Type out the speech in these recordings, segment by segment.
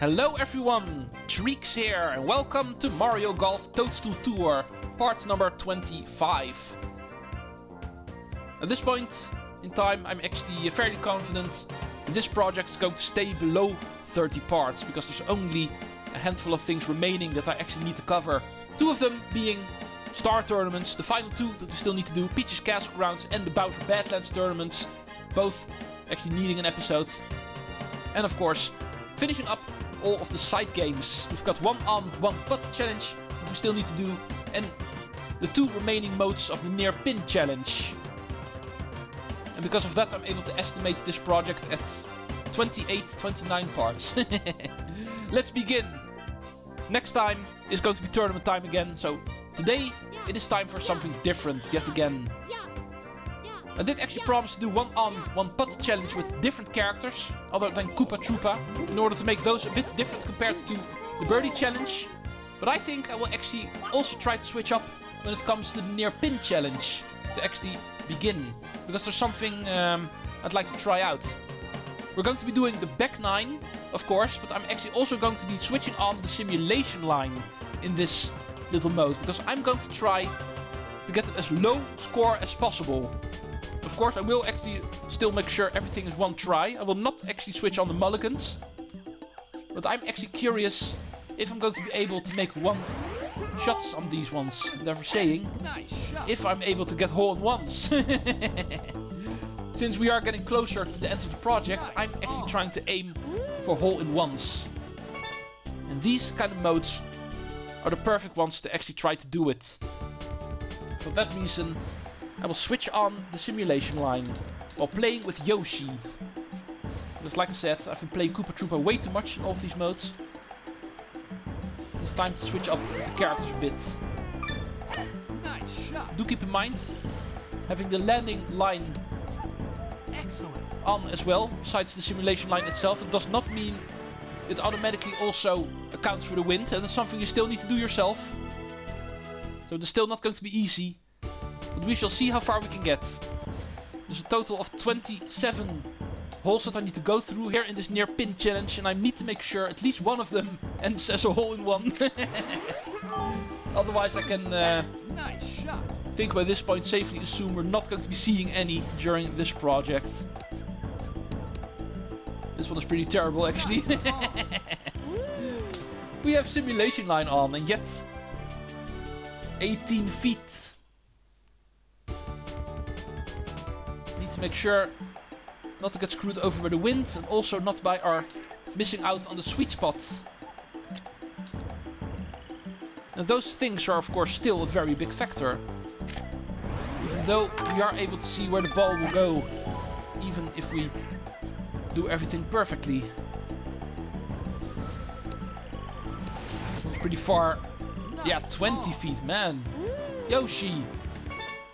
Hello everyone, Treecks here and welcome to Mario Golf Toadstool Tour, part number 25. At this point in time I'm actually fairly confident that this project is going to stay below 30 parts, because there's only a handful of things remaining that I actually need to cover. Two of them being star tournaments, the final two that we still need to do, Peach's Castle Grounds and the Bowser Badlands tournaments, both actually needing an episode. And of course, finishing up all of the side games. We've got one on, one putt challenge that we still need to do, and the two remaining modes of the near pin challenge. And because of that I'm able to estimate this project at 29 parts. Let's begin! Next time is going to be tournament time again, so today it is time for something different yet again. I did actually promise to do one on, one putt challenge with different characters other than Koopa Troopa, in order to make those a bit different compared to the birdie challenge. But I think I will actually also try to switch up when it comes to the near pin challenge to actually begin, because there's something I'd like to try out. We're going to be doing the back nine, of course, but I'm actually also going to be switching on the simulation line in this little mode, because I'm going to try to get as low score as possible. Of course, I will actually still make sure everything is one try. I will not actually switch on the mulligans, but I'm actually curious if I'm going to be able to make one shots on these ones. They're saying if I'm able to get hole-in-ones. Since we are getting closer to the end of the project, I'm actually trying to aim for hole-in-ones. And these kind of modes are the perfect ones to actually try to do it. For that reason, I will switch on the simulation line while playing with Yoshi. Because like I said, I've been playing Koopa Troopa way too much in all of these modes. It's time to switch up the characters a bit. Nice shot. Do keep in mind having the landing line on as well, besides the simulation line itself. It does not mean it automatically also accounts for the wind. That's something you still need to do yourself. So it's still not going to be easy, but we shall see how far we can get. There's a total of 27 holes that I need to go through here in this near pin challenge, and I need to make sure at least one of them ends as a hole in one. Otherwise I can think by this point safely assume we're not going to be seeing any during this project. This one is pretty terrible actually. We have simulation line on, and yet 18 feet. Need to make sure not to get screwed over by the wind, and also not by our missing out on the sweet spot. And those things are of course still a very big factor. Even though we are able to see where the ball will go, even if we do everything perfectly. It's pretty far. Yeah, 20 feet, man. Yoshi,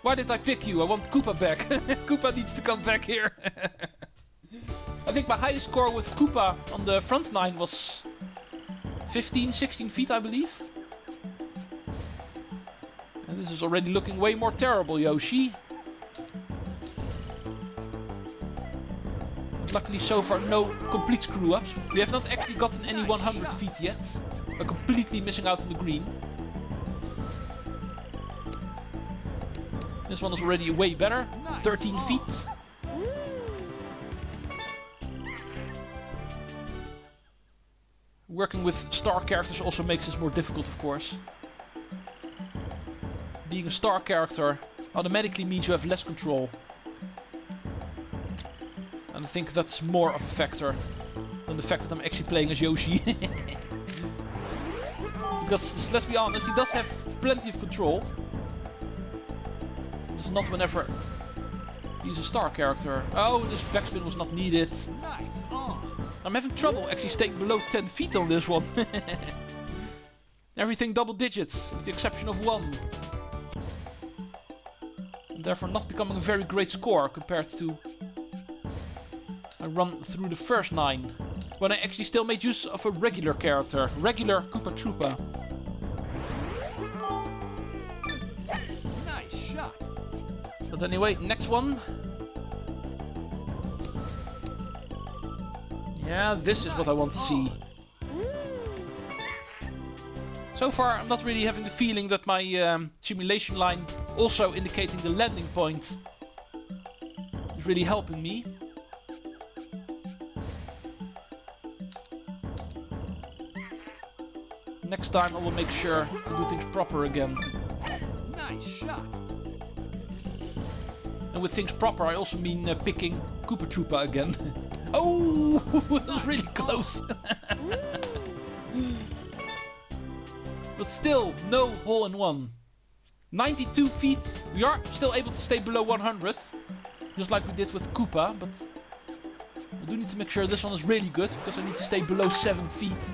why did I pick you? I want Koopa back. Koopa needs to come back here. I think my highest score with Koopa on the front nine was 15, 16 feet, I believe. And this is already looking way more terrible, Yoshi. Luckily so far no complete screw-ups. We have not actually gotten any 100 feet yet. We're completely missing out on the green. This one is already way better. 13 feet. Working with star characters also makes this more difficult, of course. Being a star character automatically means you have less control. And I think that's more of a factor than the fact that I'm actually playing as Yoshi. Because, let's be honest, he does have plenty of control. It's not whenever he's a star character. Oh, this backspin was not needed. I'm having trouble actually staying below 10 feet on this one. Everything double digits, with the exception of one. And therefore not becoming a very great score compared to I run through the first 9, when I actually still made use of a regular character, regular Koopa Troopa. Nice shot. But anyway, next one. Yeah, this is what I want to see. So far, I'm not really having the feeling that my simulation line, also indicating the landing point, is really helping me. Next time I will make sure to do things proper again. Nice shot. And with things proper, I also mean picking Koopa Troopa again. Oh, that was really close. But still, no hole-in-one. 92 feet. We are still able to stay below 100. Just like we did with Koopa. But I do need to make sure this one is really good. Because I need to stay below 7 feet.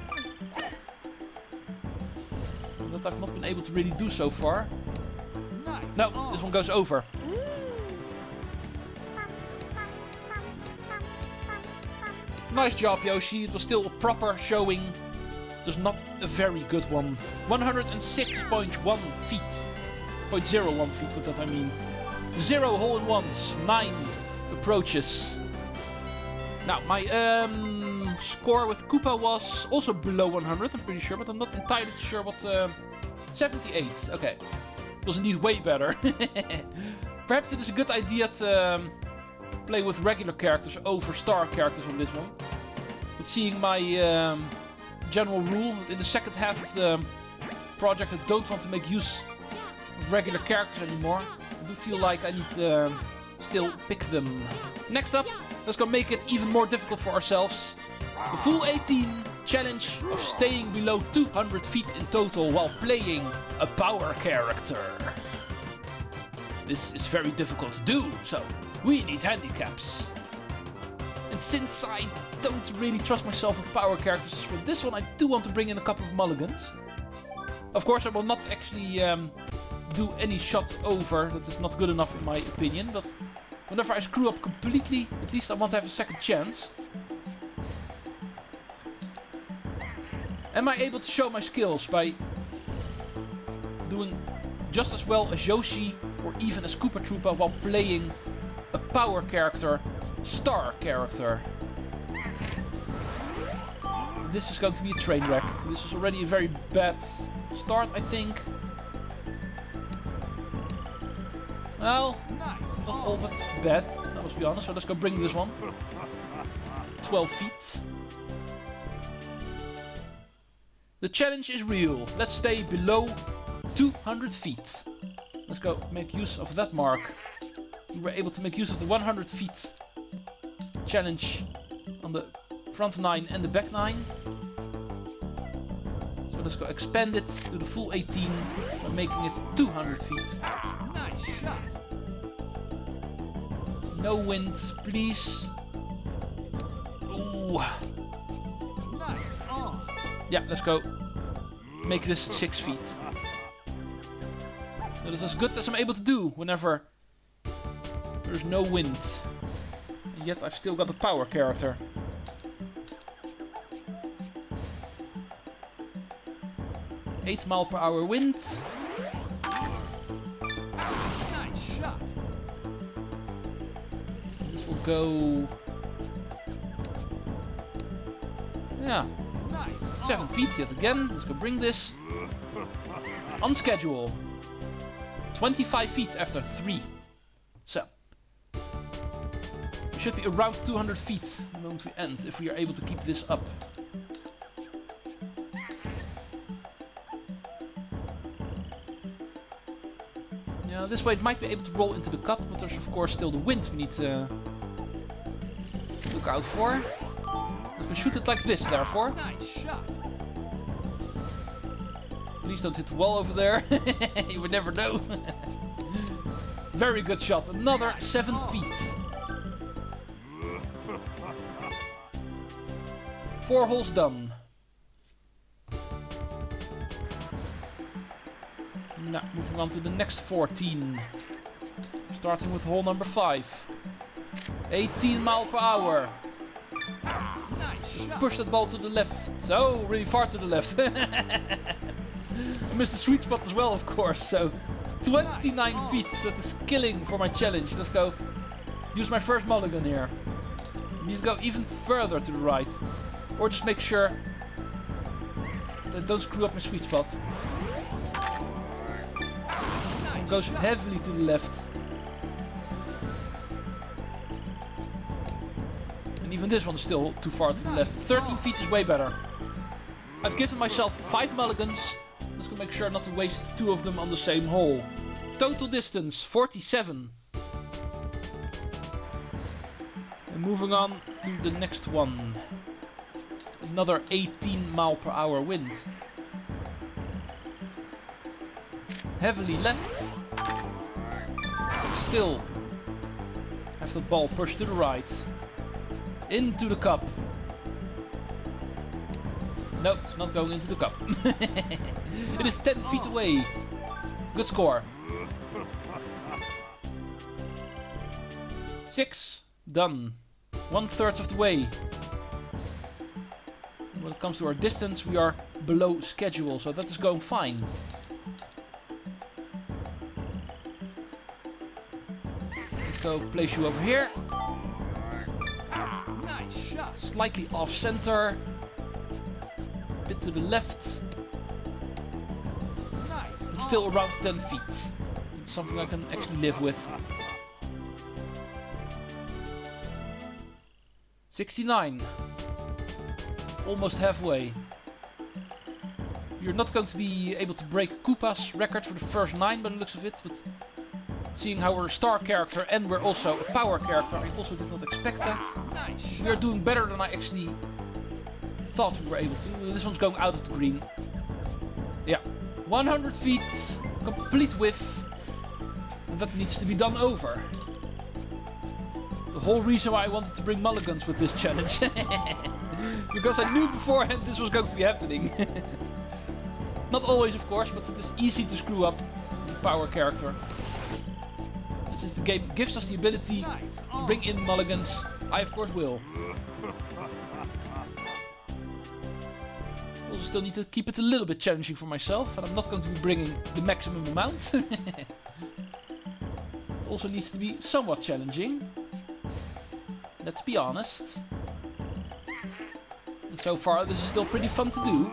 That I've not been able to really do so far. Nice. No, this one goes over. Nice job, Yoshi. It was still a proper showing. Just not a very good one. 106.1 feet. 0.01 feet, what that I mean. 0 hole-in-ones. 9 approaches. Now, my score with Koopa was also below 100, I'm pretty sure. But I'm not entirely sure what... 78. Okay. It was indeed way better. Perhaps it is a good idea to play with regular characters over star characters on this one. But seeing my general rule that in the second half of the project I don't want to make use of regular characters anymore, I do feel like I need to still pick them. Next up, let's go make it even more difficult for ourselves. The full 18 challenge of staying below 200 feet in total while playing a power character. This is very difficult to do, so we need handicaps. And since I don't really trust myself with power characters for this one, I do want to bring in a couple of mulligans. Of course, I will not actually do any shot over. That is not good enough in my opinion, but whenever I screw up completely, at least I want to have a second chance. Am I able to show my skills by doing just as well as Yoshi or even as Koopa Troopa while playing a power character, star character? This is going to be a train wreck. This is already a very bad start, I think. Well, not all that bad, let's be honest. So let's go bring this one. 12 feet. The challenge is real. Let's stay below 200 feet. Let's go make use of that mark. We were able to make use of the 100 feet challenge on the front 9 and the back 9. So let's go expand it to the full 18 by making it 200 feet. Nice shot. No wind, please. Ooh. Nice on. Yeah, let's go make this 6 feet. That is as good as I'm able to do whenever there's no wind. And yet I've still got the power character. Eight mile per hour wind. Nice shot. This will go... yeah. 7 feet yet again. Let's go bring this. On schedule. 25 feet after 3. So. We should be around 200 feet the moment we end if we are able to keep this up. Yeah, this way it might be able to roll into the cup, but there's of course still the wind we need to look out for. We shoot it like this, therefore. Nice shot. Please don't hit the wall over there. You would never know. Very good shot. Another 7 feet. 4 holes done. Now, moving on to the next 14. Starting with hole number 5. 18 mile per hour. Push that ball to the left. Oh, really far to the left. I missed the sweet spot as well, of course. So, 29 feet. That is killing for my challenge. Let's go use my first mulligan here. I need to go even further to the right. Or just make sure that I don't screw up my sweet spot. It goes heavily to the left. And even this one is still too far to the left. 13 feet is way better. I've given myself 5 mulligans. Let's go make sure not to waste 2 of them on the same hole. Total distance 47. And moving on to the next one. Another 18 mile per hour wind. Heavily left. Still have the ball pushed to the right. Into the cup. No, it's not going into the cup. It is 10 feet away. Good score. 6. Done. 1/3 of the way. When it comes to our distance, we are below schedule, so that is going fine. Let's go place you over here. Nice shot. Slightly off center. A bit to the left. Nice. It's still around 10 feet. It's something I can actually live with. 69. Almost halfway. You're not going to be able to break Koopa's record for the first 9 by the looks of it, but seeing how we're a star character and we're also a power character, I also did not expect that. Nice We are doing better than I actually thought we were able to. This one's going out of the green. Yeah. 100 feet, complete whiff. And that needs to be done over. The whole reason why I wanted to bring mulligans with this challenge. Because I knew beforehand this was going to be happening. Not always, of course, but it is easy to screw up the power character. And since the game gives us the ability to bring in mulligans, I of course will. Also still need to keep it a little bit challenging for myself, and I'm not going to be bringing the maximum amount. Also needs to be somewhat challenging. Let's be honest. And so far this is still pretty fun to do.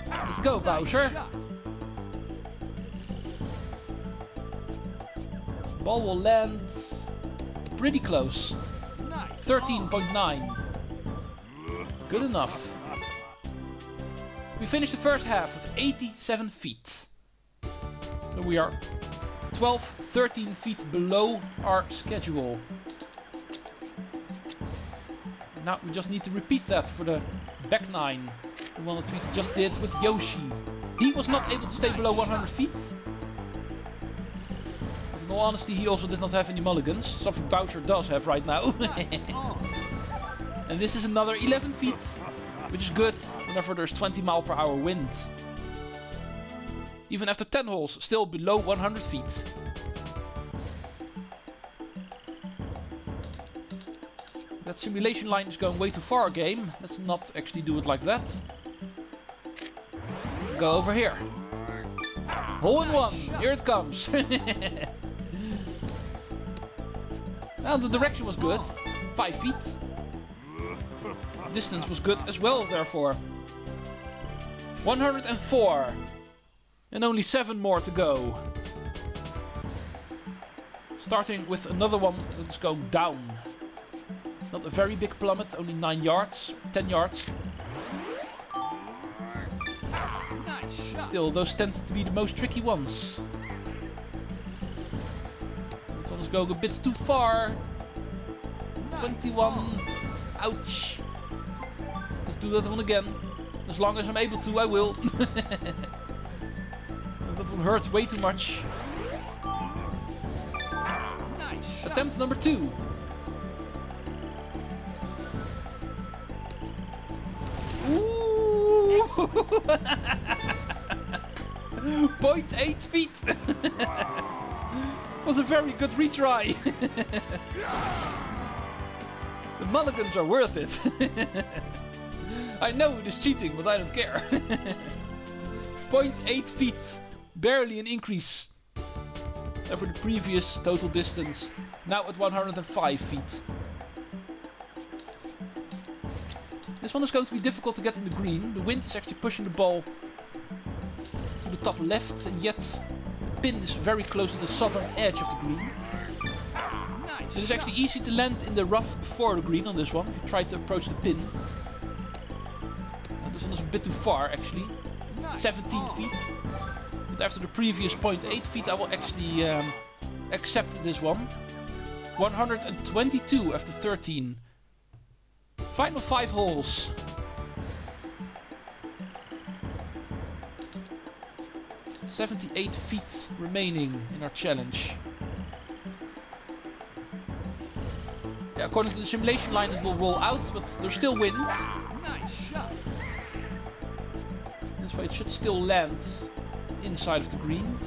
Let's go, Bowser. Ball will land pretty close. 13.9. Good enough. We finished the first half with 87 feet. So we are 12, 13 feet below our schedule. Now we just need to repeat that for the back 9. The one that we just did with Yoshi. He was not able to stay below 100 feet. But in all honesty, he also did not have any mulligans. Something Bowser does have right now. And this is another 11 feet. Which is good whenever there's 20 mile per hour wind. Even after 10 holes, still below 100 feet. That simulation line is going way too far, game. Let's not actually do it like that. Go over here. Hole in one. Here it comes. Now the direction was good. 5 feet. Distance was good as well, therefore. 104. And only 7 more to go. Starting with another one that's going down. Not a very big plummet, only 9 yards, 10 yards. Still, those tend to be the most tricky ones. That one is going a bit too far. 21. Ouch. Let's do that one again. As long as I'm able to, I will. That one hurts way too much. Attempt number 2. Ooh! 0.8 feet. Was a very good retry. The mulligans are worth it. I know it is cheating, but I don't care. 0.8 feet. Barely an increase over the previous total distance. Now at 105 feet. This one is going to be difficult to get in the green. The wind is actually pushing the ball to the top left, and yet the pin is very close to the southern edge of the green. Nice It is actually easy to land in the rough before the green on this one, if you try to approach the pin. This one is a bit too far, actually. 17 feet. But after the previous 0.8 feet, I will actually accept this one. 122 after 13. Final 5 holes. $78 feet remaining in our challenge. Yeah, according to the simulation line, it will roll out, but there's still wind. Nice shot. This way it should still land inside of the green.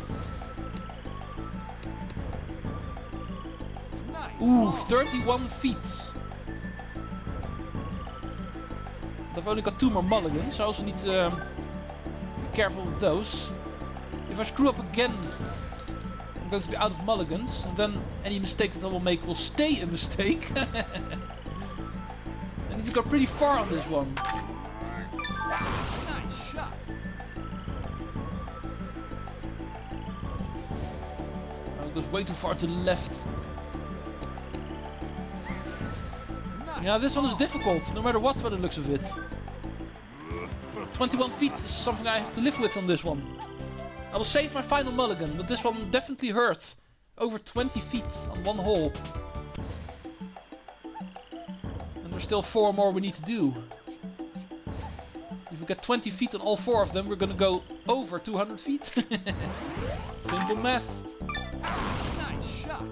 Nice. Ooh, 31 feet. I've only got 2 more mulligans, so I also need to be careful with those. If I screw up again, I'm going to be out of mulligans, and then any mistake that I will make will stay a mistake. I need to go pretty far on this one. Nice shot. It goes way too far to the left. Nice. Yeah, this one is difficult, no matter what by the looks of it. 21 feet is something I have to live with on this one. I will save my final mulligan, but this one definitely hurt. Over 20 feet on one hole. And there's still 4 more we need to do. If we get 20 feet on all 4 of them, we're gonna go over 200 feet. Simple math. Nice shot.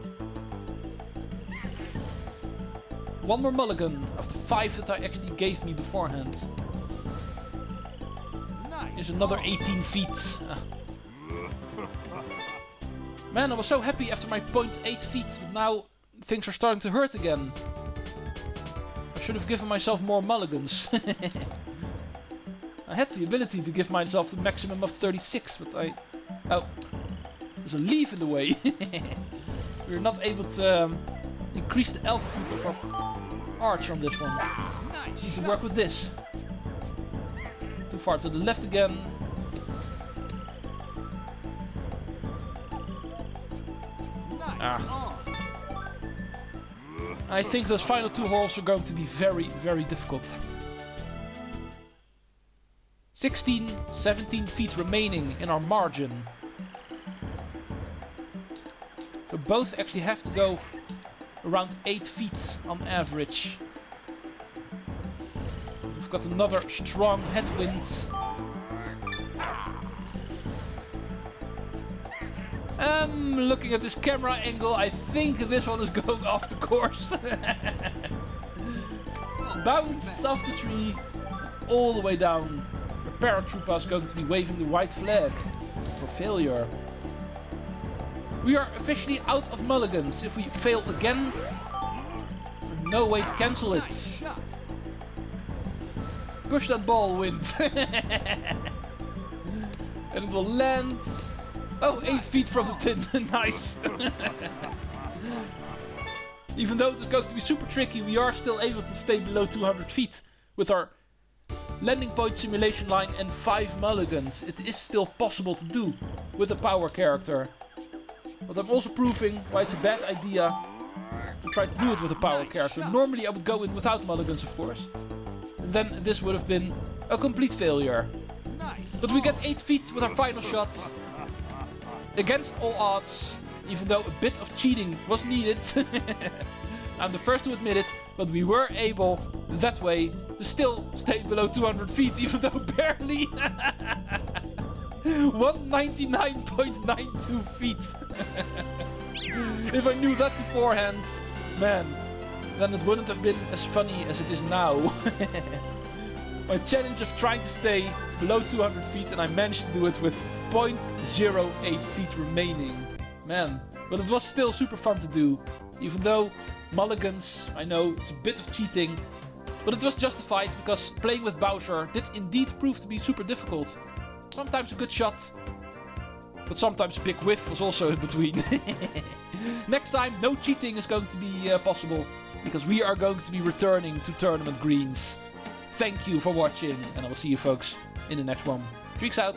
1 more mulligan of the 5 that I actually gave me beforehand. Nice. Is another 18 feet. Man, I was so happy after my 0.8 feet, but now things are starting to hurt again. I should have given myself more mulligans. I had the ability to give myself the maximum of 36, but oh, there's a leaf in the way. We're not able to increase the altitude of our arch on this one. Nice. Need to work with this. Too far to the left again. Nice. I think those final 2 holes are going to be very, very difficult. 16, 17 feet remaining in our margin. So both actually have to go around 8 feet on average. We've got another strong headwind. Looking at this camera angle, I think this one is going off the course. Bounce off the tree, all the way down. The paratrooper is going to be waving the white flag for failure. We are officially out of mulligans. If we fail again, there's no way to cancel it. Nice shot. Push that ball, wind. And it will land. Oh, 8 feet from the pin. Nice. Even though it is going to be super tricky, we are still able to stay below 200 feet with our landing point simulation line and 5 mulligans. It is still possible to do with a power character. But I'm also proving why it's a bad idea to try to do it with a power character. Normally I would go in without mulligans, of course. And then this would have been a complete failure. Nice. But we get 8 feet with our final shot. Against all odds, even though a bit of cheating was needed. I'm the first to admit it, but we were able, that way, to still stay below 200 feet, even though barely. 199.92 feet. If I knew that beforehand, man, then it wouldn't have been as funny as it is now. My challenge of trying to stay below 200 feet, and I managed to do it with 0.08 feet remaining. Man, but it was still super fun to do. Even though mulligans, I know it's a bit of cheating, but it was justified because playing with Bowser did indeed prove to be super difficult. Sometimes a good shot, but sometimes a big whiff was also in between. Next time, no cheating is going to be possible, because we are going to be returning to tournament greens. Thank you for watching, and I will see you folks in the next one. Treecks out.